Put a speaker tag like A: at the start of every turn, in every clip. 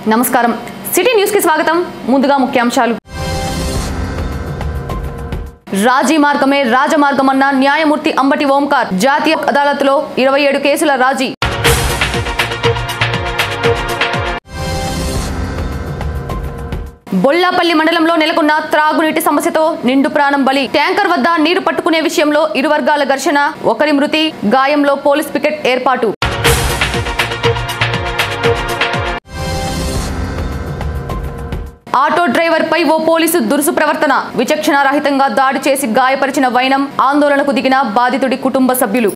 A: నమస్కారం city news కి స్వాగతం ముందుగా ముఖ్యాంశాలు రాజీ మార్గమే రాజమార్గమన్న న్యాయమూర్తి అంబటి ఓంకార్ జాతీయ అదాలత్లో 27 కేసుల రాజీ బొల్లాపల్లి మండలంలో నెలకొన్న త్రాగునీటి సమస్యతో నిండు ప్రాణం బలి ట్యాంకర్ వద్ద నీరు పట్టుకునే విషయంలో ఇరు వర్గాల ఘర్షణ ఒకరి మృతి గాయంలో పోలీస్ పికెట్ ఏర్పాటు ఆటో డ్రైవర్ పై ఓ పోలీసు దురుసు ప్రవర్తన విచక్షణారహితంగా దాడి చేసి గాయపరిచిన వైనం ఆందోళనకు దిగిన బాధితుడి కుటుంబ సభ్యులు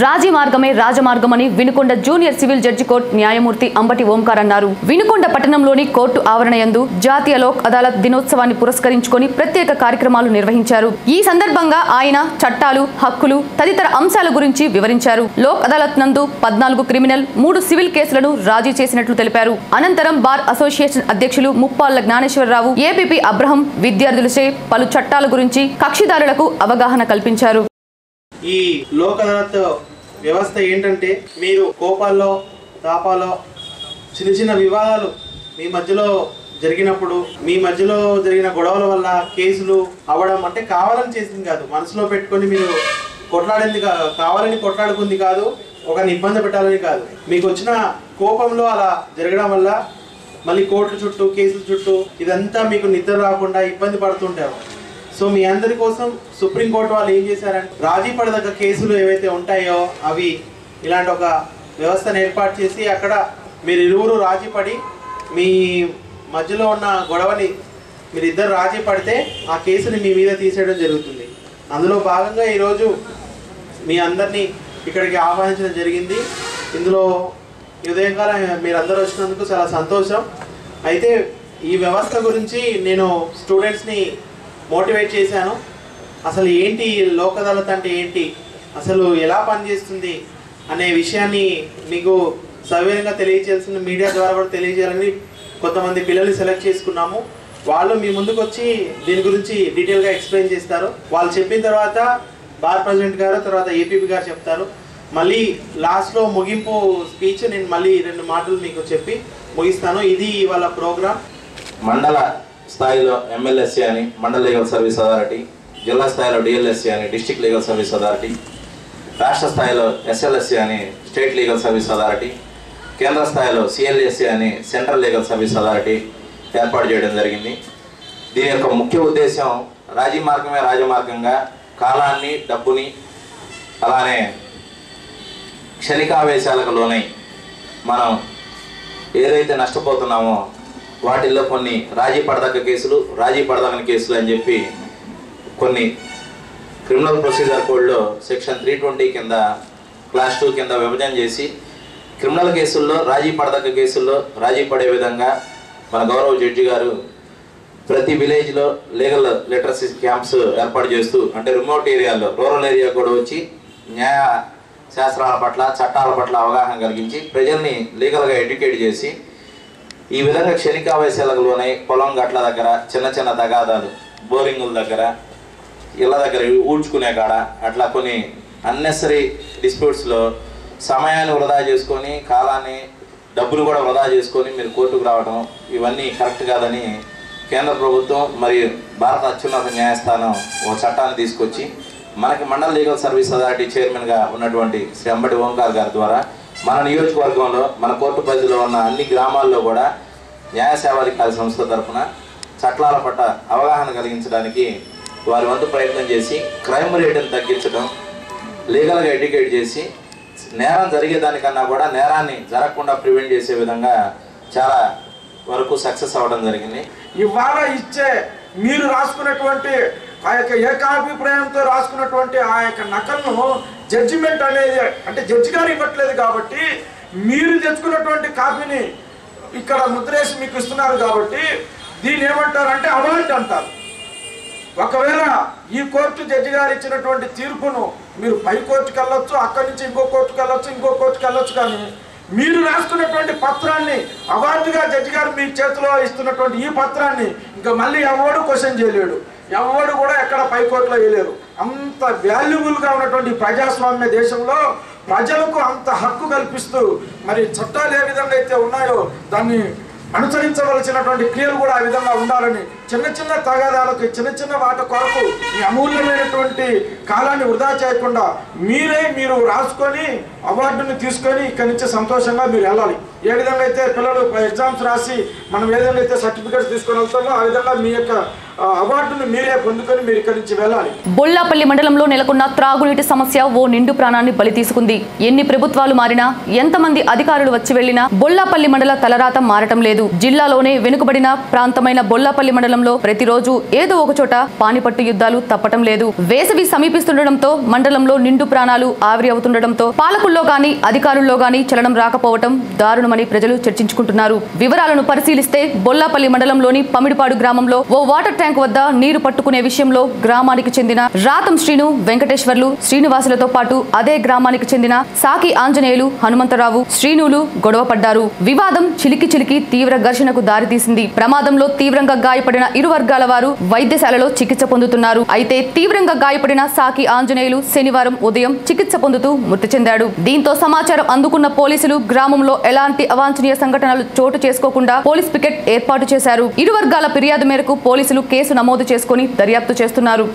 A: రాజీ మార్గమే రాజమార్గమని Vinukonda junior civil judge court న్యాయమూర్తి అంబటి ఓంకార్ అన్నారు. వినుకొండ పట్టణంలోని కోర్టు ఆవరణయందు జాతీయ లోక్ అదాలత్ దినోత్సవాన్ని పురస్కరించుకొని ప్రత్యేక కార్యక్రమాలు నిర్వహించారు. ఈ సందర్భంగా ఆయన చట్టాలు, హక్కులు తదితర అంశాల గురించి వివరించారు. లోక్ అదాలత్ నందు 14 క్రిమినల్, 3 సివిల్ కేసులను రాజీ చేసినట్లు తెలిపారు. అనంతరం బార్ అసోసియేషన్ అధ్యక్షులు ముప్పాళ్ల జ్ఞానేశ్వరరావు, ఏపీపీ అబ్రహం విద్యార్థులచే పలు చట్టాల గురించి కక్షిదారులకు అవగాహన కల్పించారు.
B: ఈ లోక్ అదాలత్ వ్యవస్థ ఏంటంటే మీరు కోపాల్లో తాపాల్లో చిన్న చిన్న వివాదాలు మీ మధ్యలో జరిగినప్పుడు మీ మధ్యలో జరిగిన గొడవల వల్ల కేసులు అవ్వడం అంటే కావాలని చేసింది కాదు, మనసులో పెట్టుకొని మీరు కొట్లాడింది కావాలని కొట్లాడుకుంది కాదు, ఒకరిని ఇబ్బంది పెట్టాలని కాదు, మీకు వచ్చిన కోపంలో అలా జరగడం వల్ల మళ్ళీ కోర్టు చుట్టూ కేసుల చుట్టూ ఇదంతా మీకు నిద్ర రాకుండా ఇబ్బంది పడుతుంటారు. సో మీ అందరి కోసం సుప్రీంకోర్టు వాళ్ళు ఏం చేశారంటే రాజీ పడదగ్గ కేసులు ఏవైతే ఉంటాయో అవి ఇలాంటి ఒక వ్యవస్థను ఏర్పాటు చేసి అక్కడ మీరు ఇరువురు రాజీ పడి మీ మధ్యలో ఉన్న గొడవని మీరు ఇద్దరు రాజీ పడితే ఆ కేసుని మీ మీద తీసేయడం జరుగుతుంది. అందులో భాగంగా ఈరోజు మీ అందరినీ ఇక్కడికి ఆహ్వానించడం జరిగింది. ఇందులో ఉదయంకాలం మీరందరూ వచ్చినందుకు చాలా సంతోషం. అయితే ఈ వ్యవస్థ గురించి నేను స్టూడెంట్స్ని మోటివేట్ చేశాను. అసలు ఏంటి లోక్ అదాలత్ అంటే ఏంటి, అసలు ఎలా పనిచేస్తుంది అనే విషయాన్ని మీకు సవివరంగా తెలియజేయాల్సిన మీడియా ద్వారా కూడా తెలియజేయాలని కొంతమంది పిల్లల్ని సెలెక్ట్ చేసుకున్నాము. వాళ్ళు మీ ముందుకు వచ్చి దీని గురించి డీటెయిల్గా ఎక్స్ప్లెయిన్ చేస్తారు. వాళ్ళు చెప్పిన తర్వాత బార్ ప్రెసిడెంట్ గారు, తర్వాత ఏపీపీ గారు చెప్తారు. మళ్ళీ లాస్ట్లో ముగింపు స్పీచ్ నేను మళ్ళీ 2 మాటలు మీకు చెప్పి ముగిస్తాను. ఇది ఇవాళ ప్రోగ్రామ్.
C: మండల స్థాయిలో MLSC అని మండల లీగల్ సర్వీస్ అథారిటీ, జిల్లా స్థాయిలో DLSC అని డిస్ట్రిక్ట్ లీగల్ సర్వీస్ అథారిటీ, రాష్ట్ర స్థాయిలో SLSC అని స్టేట్ లీగల్ సర్వీస్ అథారిటీ, కేంద్ర స్థాయిలో CLSC అని సెంట్రల్ లీగల్ సర్వీస్ అథారిటీ ఏర్పాటు చేయడం జరిగింది. దీని యొక్క ముఖ్య ఉద్దేశం రాజీ మార్గమే రాజమార్గంగా కాలాన్ని, డబ్బుని, అలానే క్షణికావేశాలకు లోనై మనం ఏదైతే నష్టపోతున్నామో వాటిల్లో కొన్ని రాజీ పడదగ్గ కేసులు, రాజీ పడదగని కేసులు అని చెప్పి కొన్ని క్రిమినల్ ప్రొసీజర్ కోడ్లో సెక్షన్ 320 కింద క్లాస్ 2 కింద విభజన చేసి క్రిమినల్ కేసుల్లో రాజీ పడదగ్గ కేసుల్లో రాజీ పడే విధంగా మన గౌరవ జడ్జి గారు ప్రతి విలేజ్లో లీగల్ లిటరసీ క్యాంప్స్ ఏర్పాటు చేస్తూ, అంటే రిమోట్ ఏరియాలో రూరల్ ఏరియా కూడా వచ్చి న్యాయ శాస్త్రాల పట్ల, చట్టాల పట్ల అవగాహన కలిగించి ప్రజల్ని లీగల్గా ఎడ్యుకేట్ చేసి ఈ విధంగా క్షణికావేశాలకు లోనై పొలం గట్ల దగ్గర చిన్న చిన్న తగాదాలు, బోరింగుల దగ్గర, ఇళ్ళ దగ్గర ఊడ్చుకునే కాడ అట్లా కొన్ని అన్నెసరీ డిస్ప్యూట్స్లో సమయాన్ని వృధా చేసుకొని, కాలాన్ని, డబ్బులు కూడా వృధా చేసుకొని మీరు కోర్టుకు రావడం ఇవన్నీ కరెక్ట్ కాదని కేంద్ర ప్రభుత్వం మరియు భారత అత్యున్నత న్యాయస్థానం ఒక చట్టాన్ని తీసుకొచ్చి మనకి మండల లీగల్ సర్వీస్ అథారిటీ చైర్మన్గా ఉన్నటువంటి శ్రీ అంబటి ఓంకార్ గారి ద్వారా మన నియోజకవర్గంలో, మన కోర్టు పరిధిలో ఉన్న అన్ని గ్రామాల్లో కూడా న్యాయ సేవాధికారి సంస్థ తరఫున చట్టాల పట్ల అవగాహన కలిగించడానికి వారి వంతు ప్రయత్నం చేసి క్రైమ్ రేటును తగ్గించడం, లీగల్గా ఎడ్యుకేట్ చేసి నేరం జరిగేదానికన్నా కూడా నేరాన్ని జరగకుండా ప్రివెంట్ చేసే విధంగా చాలా వరకు సక్సెస్ అవ్వడం జరిగింది.
D: ఇవాళ ఇచ్చే మీరు రాసుకున్నటువంటి ఆ యొక్క ఏకాభిప్రాయంతో రాసుకున్నటువంటి ఆ యొక్క నకలను జడ్జిమెంట్ అనేది అంటే జడ్జి గారు ఇవ్వట్లేదు కాబట్టి మీరు తెచ్చుకున్నటువంటి కాపీని ఇక్కడ ముద్రేసి మీకు ఇస్తున్నారు కాబట్టి దీన్ని ఏమంటారంటే అవార్డు అంటారు. ఒకవేళ ఈ కోర్టు జడ్జి గారు ఇచ్చినటువంటి తీర్పును మీరు పై కోర్టుకు వెళ్ళొచ్చు, అక్కడి నుంచి ఇంకో కోర్టుకు వెళ్ళొచ్చు, ఇంకో కోర్టుకు వెళ్ళొచ్చు, కానీ మీరు రాసుకున్నటువంటి పత్రాన్ని అవార్డుగా జడ్జి గారు మీ చేతిలో ఇస్తున్నటువంటి ఈ పత్రాన్ని ఇంకా మళ్ళీ ఎవడు క్వశ్చన్ చేయలేడు, ఎవడు కూడా ఎక్కడ పైకోట్లో వేయలేరు. అంత వాల్యుబుల్గా ఉన్నటువంటి ప్రజాస్వామ్య దేశంలో ప్రజలకు అంత హక్కు కల్పిస్తూ మరి చట్టాలు ఏ విధంగా అయితే ఉన్నాయో దాన్ని అనుసరించవలసినటువంటి క్రియలు కూడా ఆ విధంగా ఉండాలని, చిన్న చిన్న తగాదాలకు చిన్న వాటి కొరకు ఈ అమూల్యమైనటువంటి కాలాన్ని వృధా చేయకుండా మీరు రాసుకొని అవార్డుని తీసుకొని ఇక్కడి నుంచి సంతోషంగా మీరు వెళ్ళాలి. ఏ విధంగా అయితే పిల్లలు ఎగ్జామ్స్ రాసి మనం ఏ విధంగా అయితే సర్టిఫికేట్స్ తీసుకొని వెళ్తామో ఆ విధంగా మీ యొక్క అవార్డును మీరే పొందుకొని మీరు ఇక్కడి నుంచి వెళ్ళాలి.
A: బొల్లాపల్లి మండలంలో నెలకొన్న త్రాగునీటి సమస్య ఓ నిండు ప్రాణాన్ని బలి తీసుకుంది. ఎన్ని ప్రభుత్వాలు మారినా, ఎంతమంది అధికారులు వచ్చి వెళ్లినా బొల్లాపల్లి మండల తలరాత మారటం లేదు. జిల్లాలోనే వెనుకబడిన ప్రాంతమైన బొల్లాపల్లి మండలంలో ప్రతిరోజు ఏదో ఒక చోట పానిపట్టు యుద్ధాలు తప్పటం లేదు. వేసవి సమీపిస్తుండటంతో మండలంలో నిండు ప్రాణాలు ఆవిరి అవుతుండటంతో పాలకుల్లో గాని అధికారుల్లో గాని చలనం రాకపోవటం దారుణమని ప్రజలు చర్చించుకుంటున్నారు. వివరాలను పరిశీలిస్తే బొల్లాపల్లి మండలంలోని పమిడిపాడు గ్రామంలో ఓ వాటర్ ట్యాంక్ వద్ద నీరు పట్టుకునే విషయంలో గ్రామానికి చెందిన రాతం శ్రీను, వెంకటేశ్వర్లు, శ్రీనివాసులతో పాటు అదే గ్రామానికి చెందిన సాకి ఆంజనేయులు, హనుమంతరావు, శ్రీనులు గొడవ పడ్డారు. వివాదం చిలికి తీవ్ర ఘర్షణకు దారితీసింది. ప్రమాదంలో తీవ్రంగా గాయపడిన ఇరు వర్గాల వారు వైద్యశాలలో చికిత్స పొందుతున్నారు. అయితే తీవ్రంగా గాయపడిన సాకి ఆంజనేయులు శనివారం ఉదయం చికిత్స పొందుతూ మృతి చెందాడు. దీంతో సమాచారం అందుకున్న పోలీసులు గ్రామంలో ఎలాంటి అవాంఛనీయ సంఘటనలు చోటు చేసుకోకుండా పోలీస్ పికెట్ ఏర్పాటు చేశారు. ఇరు వర్గాల ఫిర్యాదు మేరకు పోలీసులు కేసు నమోదు చేసుకుని దర్యాప్తు చేస్తున్నారు.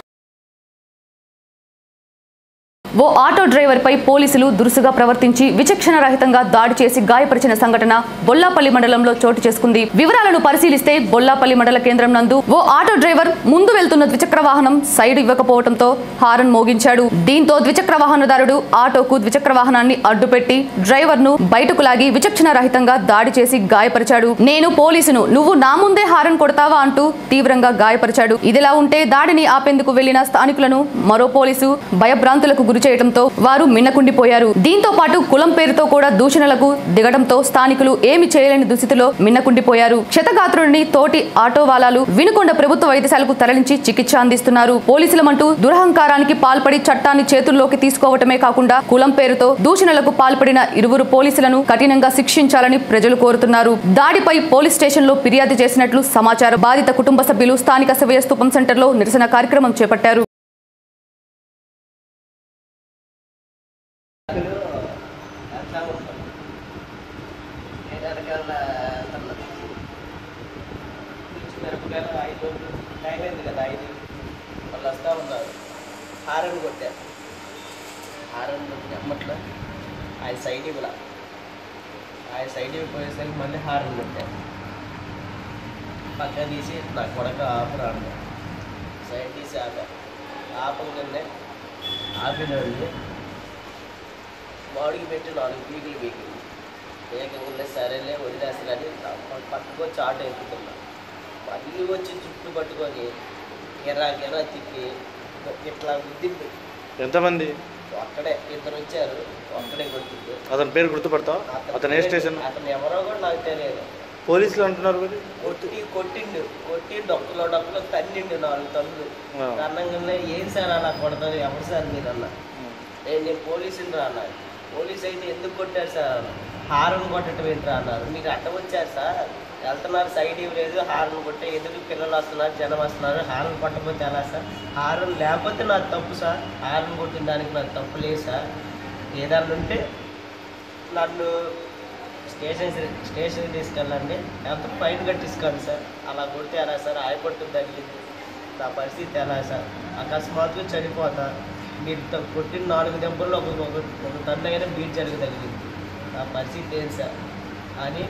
A: ఓ ఆటో డ్రైవర్ పై పోలీసులు దురుసుగా ప్రవర్తించి విచక్షణ రహితంగా దాడి చేసి గాయపరిచిన సంఘటన బొల్లాపల్లి మండలంలో చోటు చేసుకుంది. వివరాలను పరిశీలిస్తే బొల్లాపల్లి మండల కేంద్రం నందు ఓ ఆటో డ్రైవర్ ముందు వెళ్తున్న ద్విచక్ర వాహనం సైడ్ ఇవ్వకపోవడంతో హారన్ మోగించాడు. దీంతో ద్విచక్ర వాహనదారుడు ఆటోకు ద్విచక్ర వాహనాన్ని అడ్డుపెట్టి డ్రైవర్ ను బయటకు లాగి విచక్షణ రహితంగా దాడి చేసి గాయపరిచాడు. నేను పోలీసును, నువ్వు నా ముందే హారన్ కొడతావా అంటూ తీవ్రంగా గాయపరిచాడు. ఇదిలా ఉంటే దాడిని ఆపేందుకు వెళ్లిన స్థానికులను మరో పోలీసు భయభ్రాంతులకు గురి చేయడంతో వారు మిన్నకుండిపోయారు. దీంతో పాటు కులం పేరుతో కూడా దూషణలకు దిగడంతో స్థానికులు ఏమి చేయలేని దుస్థితిలో మిన్నకుండిపోయారు. క్షతగాత్రుడిని తోటి ఆటో వాలాలు వినుకొండ ప్రభుత్వ వైద్యశాలకు తరలించి చికిత్స అందిస్తున్నారు. పోలీసులమంటూ దురహంకారానికి పాల్పడి చట్టాన్ని చేతుల్లోకి తీసుకోవటమే కాకుండా కులం పేరుతో దూషణలకు పాల్పడిన ఇరువురు పోలీసులను కఠినంగా శిక్షించాలని ప్రజలు కోరుతున్నారు. దాడిపై పోలీస్ స్టేషన్ లో ఫిర్యాదు చేసినట్లు సమాచారం. బాధిత కుటుంబ సభ్యులు స్థానిక శివయ్య స్తూపం సెంటర్ లో నిరసన కార్యక్రమం చేపట్టారు.
E: వాళ్ళు వస్తూ ఉన్నారు. హారన్ కొట్టారు. హారన్ కొట్టినప్పట్లో ఆయన సైడ్ ఇవ్వలా. ఆయన సైడ్ ఇవ్వపోయేసరికి మళ్ళీ హారన్ కొట్టారు. పక్క తీసి నా కొడక ఆపరా అన్నారు. సైడ్ తీసి ఆపారు. ఆపంగానే ఆపినండి మాడికి పెట్టి 4 పీకులు పీకింది. వేగంగా సరేలే వదిలేస్తారని పక్కకు వచ్చి ఆటో ఎక్కుతున్నా. మళ్ళీ వచ్చి చుట్టూ పట్టుకొని గిరా తిప్పి ఇట్లా గుద్దింది.
F: ఎంతమంది?
E: అక్కడే 2 వచ్చారు. అక్కడే కొట్టింది.
F: అతని పేరు గుర్తుపడతావు? అతను ఏ స్టేషన్?
E: అతను ఎవరో కూడా నాకు తెలియదు.
F: పోలీసులు అంటున్నారు
E: కొట్టి డొక్కలో తన్నిండు 4 తన్నులు. అన్నంగానే ఏం సార్ అలా కొడతారు, ఎవరు సార్ మీరు అన్న. నేను పోలీసుని రా అన్నారు. పోలీసు అయితే ఎందుకు కొట్టారు సార్ అన్న. హారన్ కొట్టడం ఏంట్రా అన్నారు. మీకు అడ్డం వచ్చారు సార్, వెళ్తున్నారు, సైడ్ ఇవ్వలేదు, హారన్ కొట్టే ఎదురు పిల్లలు వస్తున్నారు, జనం వస్తున్నారు, హారన్ కొట్టకపోతే ఎలా సార్? హారన్ లేకపోతే నాకు తప్పు సార్, హారన్ కొట్టిన దానికి నాకు తప్పు లేదు సార్. ఏదన్నా ఉంటే నన్ను స్టేషన్కి తీసుకెళ్ళండి, లేకపోతే ఫైన్ కట్టించుకోండి సార్. అలా కొడితే ఎలా సార్? ఆయపట్టు తగిలింది, నా పరిస్థితి ఎలా సార్? అకస్మాత్తుగా చనిపోతా. మీరు కొట్టిన 4 దెబ్బల్లో ఒక తన్నైనా బీట్ తగిలింది, నా పరిస్థితి ఏంటి సార్ అని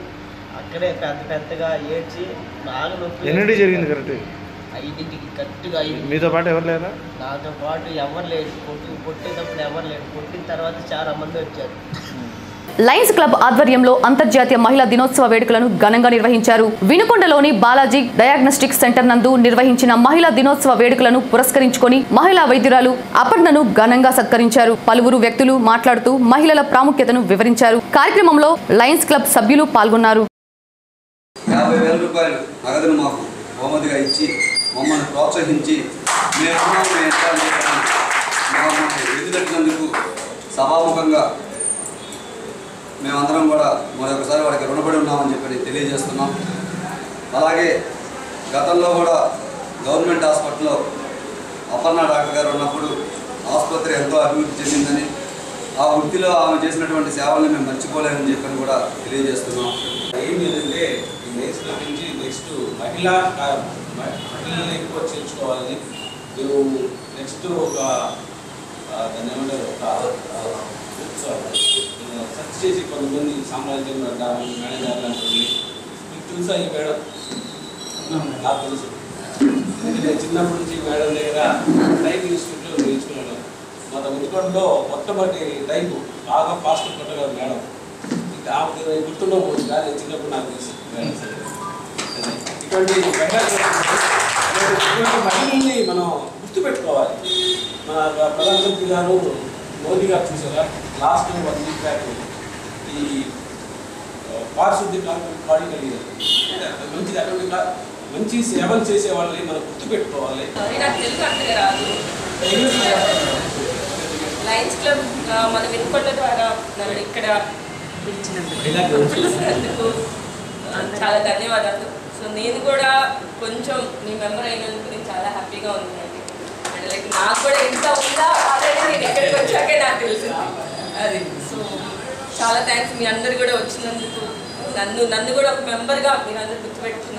E: అక్కడే పెద్దగా ఏడ్చి బాగా నొప్పి.
F: ఎన్నడూ జరిగింది కరెక్ట్?
E: 5ంటికి కరెక్ట్గా.
F: మీతో పాటు ఎవరు లేరా?
E: నాతో పాటు ఎవరు లేరు. కొట్టేటప్పుడు ఎవరు లేరు. కొట్టిన తర్వాత చాలా మంది వచ్చారు.
A: లయన్స్ క్లబ్ ఆధ్వర్యంలో అంతర్జాతీయ మహిళా దినోత్సవ వేడుకలను ఘనంగా నిర్వహించారు. వినుకొండలోని బాలాజీ డయాగ్నోస్టిక్ సెంటర్ నందు నిర్వహించిన మహిళా దినోత్సవ వేడుకలను పురస్కరించుకొని మహిళా వైద్యురాలు అపర్ణను ఘనంగా సత్కరించారు. పలువురు వ్యక్తులు మాట్లాడుతూ మహిళల ప్రాముఖ్యతను వివరించారు. కార్యక్రమంలో లయన్స్ క్లబ్ సభ్యులు పాల్గొన్నారు.
G: 50,000 రూపాయలు నగదును మాకు బహుమతిగా ఇచ్చి మమ్మల్ని ప్రోత్సహించి ఎదురెట్టినందుకు సభాముఖంగా మేమందరం కూడా మరొకసారి వాడికి రుణపడి ఉన్నామని చెప్పి తెలియజేస్తున్నాం. అలాగే గతంలో కూడా గవర్నమెంట్ హాస్పిటల్లో అపర్ణ డాక్టర్ గారు ఉన్నప్పుడు ఆసుపత్రి ఎంతో అభివృద్ధి చెందిందని, ఆ వృత్తిలో ఆమె చేసినటువంటి సేవలను మేము మర్చిపోలేమని చెప్పని కూడా తెలియజేస్తున్నాం.
H: ఏం లేదంటే ఈ మెయిన్స్ క్లబ్ నుంచి నెక్స్ట్ మహిళల్ని ఎక్కువ చేర్చుకోవాలని మేము నెక్స్ట్ ఒక దాన్ని ఏమంటారు సర్చ్ చేసి కొంతమంది సామ్రాజ్యం మేనేజర్ లాంటి మీకు తెలుసా ఈ మేడం? నాకు తెలుసు, ఎందుకంటే చిన్నప్పటి నుంచి మేడం దగ్గర టైప్ ఇన్స్టిట్యూట్లో నేర్చుకున్నాను. మన ఉద్యోగంలో మొట్టమొదటి టైపు బాగా ఫాస్ట్ కొట్టగలరు మేడం. ఇంకా గుర్తుండకపోవచ్చు కానీ చిన్నప్పుడు నాకు తెలుసు. ఇటువంటి మహిళల్ని మనం గుర్తుపెట్టుకోవాలి. మన ప్రధానమంత్రి గారు మోదీ గారు చూసారా లాస్ట్ 1 వీక్ బ్యాక్ ఈ పారిశుద్ధ్య బాడీ కలిగారు. మంచిది, అటువంటి మంచి సేవలు చేసే వాళ్ళని మనం గుర్తుపెట్టుకోవాలి.
I: లయన్స్ క్లబ్ మన వినుకొండ ద్వారా నన్ను ఇక్కడ పిలిచినందుకు చాలా ధన్యవాదాలు. సో నేను కూడా కొంచెం మీ మెంబర్ అయినందుకు నేను చాలా హ్యాపీగా ఉన్నానండి. అండ్ లైక్ నాకు కూడా ఎంత ఉందా ఆల్రెడీ నేను ఇక్కడికి వచ్చాకే నాకు తెలిసింది అది. సో చాలా థ్యాంక్స్ మీ అందరు కూడా వచ్చినందుకు, నన్ను కూడా ఒక మెంబర్గా మీరు అందరూ గుర్తుపెట్టుకున్నందుకు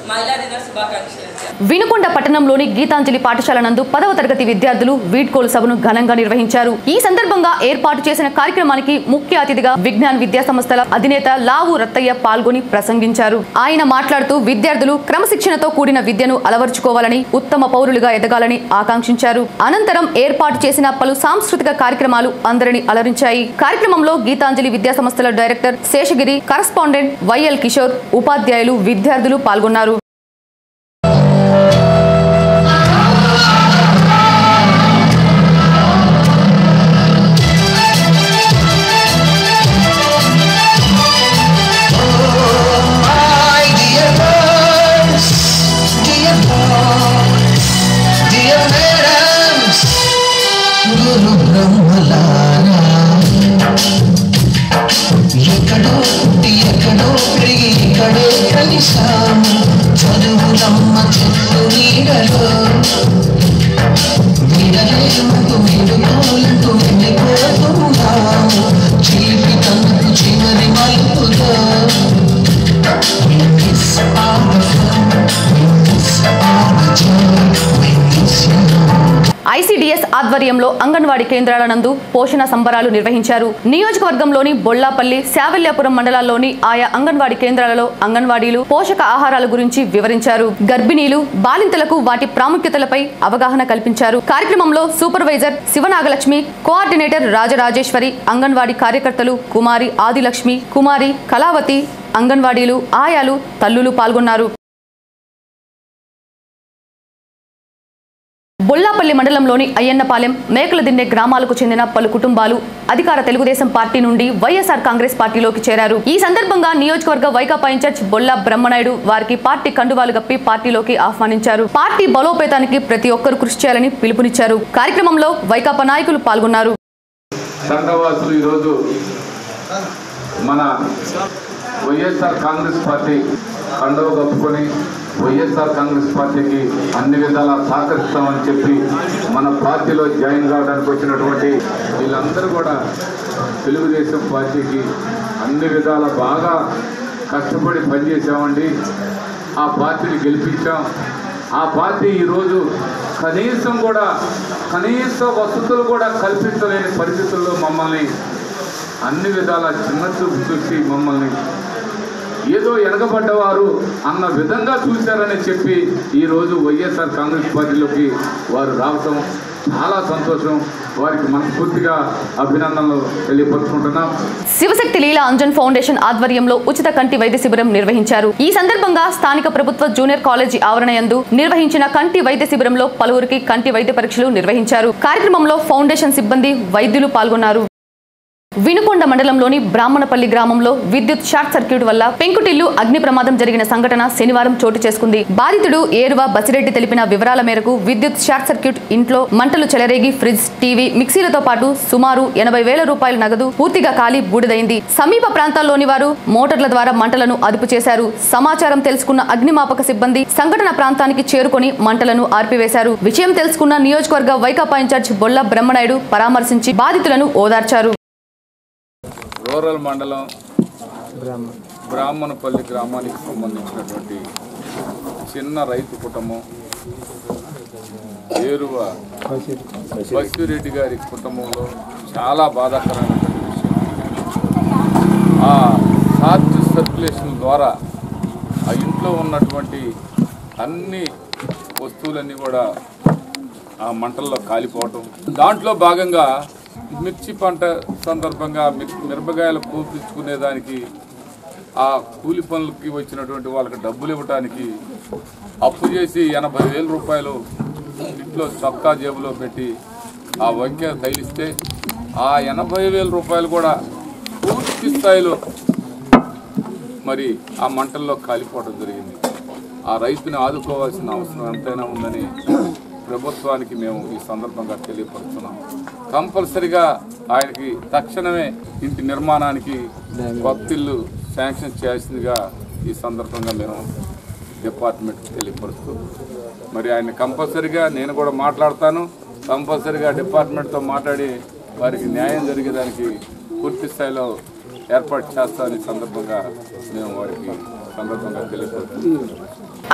I: మహిళా దిన శుభాకాంక్షలు.
A: వినుకొండ పట్టణంలోని గీతాంజలి పాఠశాల నందు 10వ తరగతి విద్యార్థులు వీడ్కోలు సభను ఘనంగా నిర్వహించారు. ఈ సందర్భంగా ఏర్పాటు చేసిన కార్యక్రమానికి ముఖ్య అతిథిగా విజ్ఞాన్ విద్యా సంస్థల అధినేత లావు రత్తయ్య పాల్గొని ప్రసంగించారు. ఆయన మాట్లాడుతూ విద్యార్థులు క్రమశిక్షణతో కూడిన విద్యను అలవర్చుకోవాలని, ఉత్తమ పౌరులుగా ఎదగాలని ఆకాంక్షించారు. అనంతరం ఏర్పాటు చేసిన పలు సాంస్కృతిక కార్యక్రమాలు అందరినీ అలరించాయి. కార్యక్రమంలో గీతాంజలి విద్యా సంస్థల director Seshagiri, correspondent YL Kishore, ఉపాధ్యాయులు, విద్యార్థులు పాల్గొన్నారు. ఐసీడీఎస్ ఆధ్వర్యంలో అంగన్వాడీ కేంద్రాల నందు పోషణ సంబరాలు నిర్వహించారు. నియోజకవర్గంలోని బొల్లాపల్లి, శావల్యాపురం మండలాల్లోని ఆయా అంగన్వాడీ కేంద్రాలలో అంగన్వాడీలు పోషక ఆహారాల గురించి వివరించారు. గర్భిణీలు, బాలింతలకు వాటి ప్రాముఖ్యతలపై అవగాహన కల్పించారు. కార్యక్రమంలో సూపర్వైజర్ శివనాగలక్ష్మి, కోఆర్డినేటర్ రాజరాజేశ్వరి, అంగన్వాడీ కార్యకర్తలు కుమారి ఆదిలక్ష్మి, కుమారి కళావతి, అంగన్వాడీలు, ఆయాలు, తల్లులు పాల్గొన్నారు. బొల్లాపల్లి మండలంలోని అయ్యన్నపాలెం, మేకలదిన్నె గ్రామాలకు చెందిన పలు కుటుంబాలు అధికార తెలుగుదేశం పార్టీ నుండి వైఎస్ఆర్ కాంగ్రెస్ పార్టీలోకి చేరారు. ఈ సందర్భంగా నియోజకవర్గ వైకాపా ఇన్ఛార్జ్ బొల్లా బ్రహ్మనాయుడు వారికి పార్టీ కండువాలు గప్పి పార్టీలోకి ఆహ్వానించారు. పార్టీ బలోపేతానికి ప్రతి ఒక్కరూ కృషి చేయాలని పిలుపునిచ్చారు. కార్యక్రమంలో వైకాపా నాయకులు పాల్గొన్నారు.
J: మన వైఎస్ఆర్ కాంగ్రెస్ పార్టీ కండువ కప్పుకొని వైఎస్ఆర్ కాంగ్రెస్ పార్టీకి అన్ని విధాలా సహకరిస్తామని చెప్పి మన పార్టీలో జాయిన్ కావడానికి వచ్చినటువంటి వీళ్ళందరూ కూడా తెలుగుదేశం పార్టీకి అన్ని విధాల బాగా కష్టపడి పనిచేసామండి. ఆ పార్టీని గెలిపించాం. ఆ పార్టీ ఈరోజు కనీస వసతులు కూడా కల్పించలేని పరిస్థితుల్లో మమ్మల్ని అన్ని విధాల చిన్న చూపు చూసి మమ్మల్ని ఏదో వెనకబడ్డవారు అన్న విధంగా చూశారని చెప్పి ఈరోజు వైఎస్ఆర్ కాంగ్రెస్ పార్టీలోకి వారు రావటం చాలా సంతోషం. వారికి మనస్ఫూర్తిగా అభినందనలు తెలియపరుచుకుంటున్నాం.
A: శివశక్తి లీలా అంజన్ ఫౌండేషన్ ఆధ్వర్యంలో ఉచిత కంటి వైద్య శిబిరం నిర్వహించారు. ఈ సందర్భంగా స్థానిక ప్రభుత్వ జూనియర్ కాలేజీ ఆవరణ యందు నిర్వహించిన కంటి వైద్య శిబిరంలో పలువురికి కంటి వైద్య పరీక్షలు నిర్వహించారు. కార్యక్రమంలో ఫౌండేషన్ సిబ్బంది, వైద్యులు పాల్గొన్నారు. వినుకొండ మండలంలోని బ్రాహ్మణపల్లి గ్రామంలో విద్యుత్ షార్ట్ సర్క్యూట్ వల్ల పెంకుటిల్లు అగ్ని ప్రమాదం జరిగిన సంఘటన శనివారం చోటు చేసుకుంది. బాధితుడు ఏరువ బసిరెడ్డి తెలిపిన వివరాల మేరకు విద్యుత్ షార్ట్ సర్క్యూట్ ఇంట్లో మంటలు చెలరేగి ఫ్రిడ్జ్, టీవీ, మిక్సీలతో పాటు సుమారు 80,000 రూపాయల నగదు పూర్తిగా కాలి బూడిదైంది. సమీప ప్రాంతాల్లోని వారు మోటార్ల ద్వారా మంటలను అదుపు చేశారు. సమాచారం తెలుసుకున్న అగ్నిమాపక సిబ్బంది సంఘటన ప్రాంతానికి చేరుకొని మంటలను ఆర్పివేశారు. విషయం తెలుసుకున్న నియోజకవర్గ వైకాపా ఇన్ఛార్జ్ బొల్ల బ్రహ్మనాయుడు పరామర్శించి బాధితులను ఓదార్చారు.
J: రూరల్ మండలం బ్రాహ్మణపల్లి గ్రామానికి సంబంధించినటువంటి చిన్న రైతు కుటుంబం ఏరువ బసిరెడ్డి గారి కుటుంబంలో చాలా బాధాకరమైనటువంటి విషయం. ఆ షార్ట్ సర్క్యులేషన్ ద్వారా ఆ ఇంట్లో ఉన్నటువంటి అన్ని వస్తువులన్నీ కూడా ఆ మంటల్లో కాలిపోవటం. దాంట్లో భాగంగా మిర్చి పంట సందర్భంగా మిరపకాయలు కోపించుకునేదానికి ఆ కూలి పనులకి వచ్చినటువంటి వాళ్ళకి డబ్బులు ఇవ్వటానికి అప్పు చేసి 80,000 రూపాయలు ఇంట్లో చొక్కా జేబులో పెట్టి ఆ వంకె తగిలిస్తే ఆ 80,000 రూపాయలు కూడా పూర్తి స్థాయిలో మరి ఆ మంటల్లో కాలిపోవడం జరిగింది. ఆ రైతుని ఆదుకోవాల్సిన అవసరం ఎంతైనా ఉందని ప్రభుత్వానికి మేము ఈ సందర్భంగా తెలియపరుస్తున్నాం. కంపల్సరిగా ఆయనకి తక్షణమే ఇంటి నిర్మాణానికి కొత్త ఇల్లు శాంక్షన్ చేయాల్సిందిగా ఈ సందర్భంగా మేము డిపార్ట్మెంట్కి తెలియపరుస్తూ మరి ఆయన కంపల్సరిగా నేను కూడా మాట్లాడతాను. కంపల్సరిగా డిపార్ట్మెంట్తో మాట్లాడి వారికి న్యాయం జరిగేదానికి పూర్తి స్థాయిలో ఏర్పాటు చేస్తామని సందర్భంగా మేము వారికి సందర్భంగా తెలియపరుస్తున్నాం.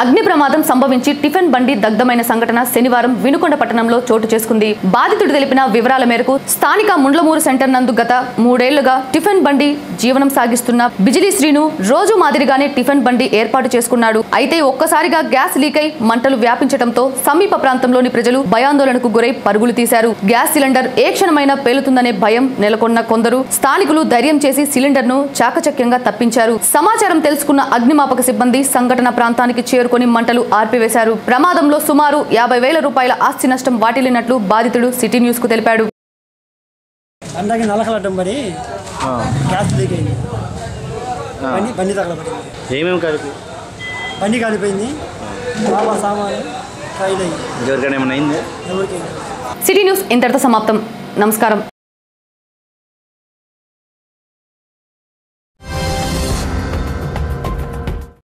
A: అగ్ని ప్రమాదం సంభవించి టిఫిన్ బండి దగ్ధమైన సంఘటన శనివారం వినుకొండ పట్టణంలో చోటు చేసుకుంది. బాధితుడు తెలిపిన వివరాల మేరకు స్థానిక ముండ్లమూరు సెంటర్ నందు గత 3 ఏళ్లుగా టిఫిన్ బండి జీవనం సాగిస్తున్న బిజిలీ శ్రీను రోజు మాదిరిగానే టిఫిన్ బండి ఏర్పాటు చేసుకున్నాడు. అయితే ఒక్కసారిగా గ్యాస్ లీక్ అయి మంటలు వ్యాపించడంతో సమీప ప్రాంతంలోని ప్రజలు భయాందోళనకు గురై పరుగులు తీశారు. గ్యాస్ సిలిండర్ ఏ క్షణమైనా పేలుతుందనే భయం నెలకొన్న కొందరు స్థానికులు ధైర్యం చేసి సిలిండర్ ను చాకచక్యంగా తప్పించారు. సమాచారం తెలుసుకున్న అగ్నిమాపక సిబ్బంది సంఘటన ప్రాంతానికి చేరుకొని మంటలు ఆర్పివేశారు. ప్రమాదంలో సుమారు 50,000 రూపాయల ఆస్తి నష్టం వాటిల్లినట్లు బాధితుడు సిటీ న్యూస్ కు తెలిపాడు.
K: అందరికి నలకలడ్డం పడి గ్యాస్ లీక్ అయింది. బండి తగలబడింది.
F: ఏమేమి కలిపి
K: బండి కాలిపోయింది. సామాను
F: ఎవరికైనా ఏమైనా అయింది?
A: సిటీ న్యూస్ ఇంతటితో సమాప్తం. నమస్కారం.